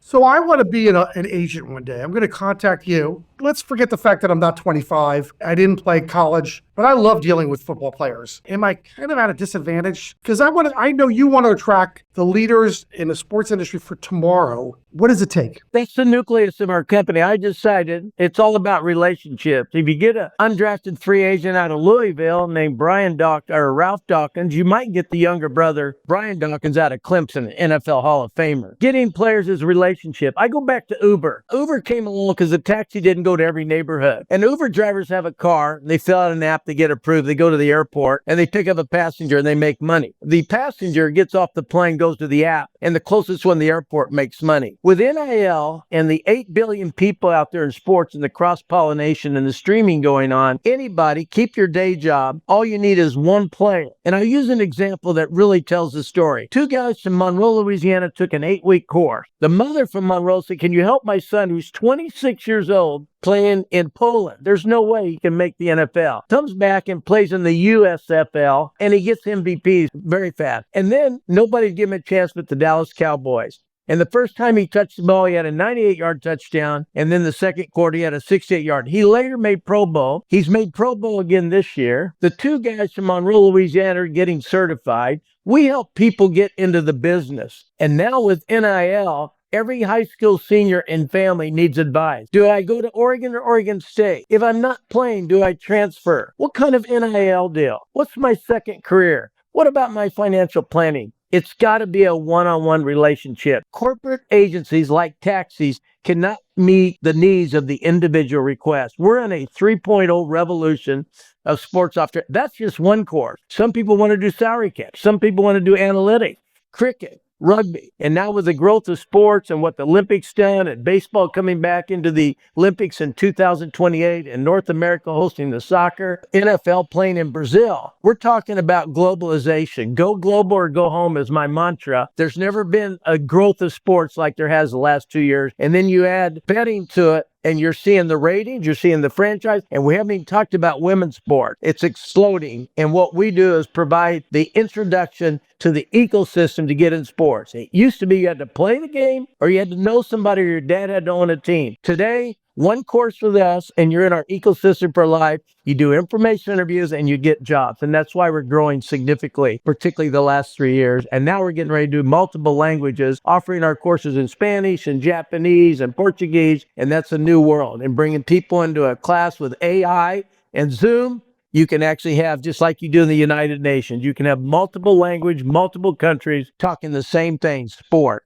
So I want to be an agent one day. I'm going to contact you. Let's forget the fact that I'm not 25. I didn't play college, but I love dealing with football players. Am I kind of at a disadvantage? Because I know you want to attract the leaders in the sports industry for tomorrow. What does it take? That's the nucleus of our company. I decided it's all about relationships. If you get an undrafted free agent out of Louisville named Ralph Dawkins, you might get the younger brother, Brian Dawkins, out of Clemson, NFL Hall of Famer. Getting players is a relationship. I go back to Uber. Uber came along because the taxi didn't go to every neighborhood. And Uber drivers have a car, and they fill out an app, they get approved, they go to the airport, and they pick up a passenger, and they make money. The passenger gets off the plane, goes to the app, and the closest one, the airport, makes money. With NIL and the 8 billion people out there in sports and the cross-pollination and the streaming going on, anybody, keep your day job. All you need is one player. And I'll use an example that really tells the story. 2 guys from Monroe, Louisiana took an 8-week course. The mother from Monroe said, "Can you help my son who's 26 years old playing in Poland? There's no way he can make the NFL." Comes back and plays in the USFL, and he gets MVPs very fast. And then nobody gave him a chance but the Dallas Cowboys. And the first time he touched the ball, he had a 98-yard touchdown. And then the second quarter, he had a 68-yard. He later made Pro Bowl. He's made Pro Bowl again this year. The 2 guys from Monroe, Louisiana are getting certified. We help people get into the business. And now with NIL, every high school senior and family needs advice. Do I go to Oregon or Oregon State? If I'm not playing, do I transfer? What kind of NIL deal? What's my second career? What about my financial planning? It's got to be a one-on-one relationship. Corporate agencies like taxis cannot meet the needs of the individual request. We're in a 3.0 revolution of sports software. That's just one course. Some people want to do salary caps. Some people want to do analytics, cricket, rugby. And now with the growth of sports and what the Olympics done and baseball coming back into the Olympics in 2028 and North America hosting the soccer, NFL playing in Brazil, we're talking about globalization. Go global or go home is my mantra. There's never been a growth of sports like there has the last 2 years. And then you add betting to it, and you're seeing the ratings, you're seeing the franchise, and we haven't even talked about women's sport. It's exploding, and what we do is provide the introduction to the ecosystem to get in sports. It used to be you had to play the game, or you had to know somebody, or your dad had to own a team. Today, one course with us, and you're in our ecosystem for life. You do information interviews, and you get jobs. And that's why we're growing significantly, particularly the last 3 years. And now we're getting ready to do multiple languages, offering our courses in Spanish and Japanese and Portuguese. And that's a new world. And bringing people into a class with AI and Zoom, you can actually have, just like you do in the United Nations, you can have multiple language, multiple countries talking the same thing, sports.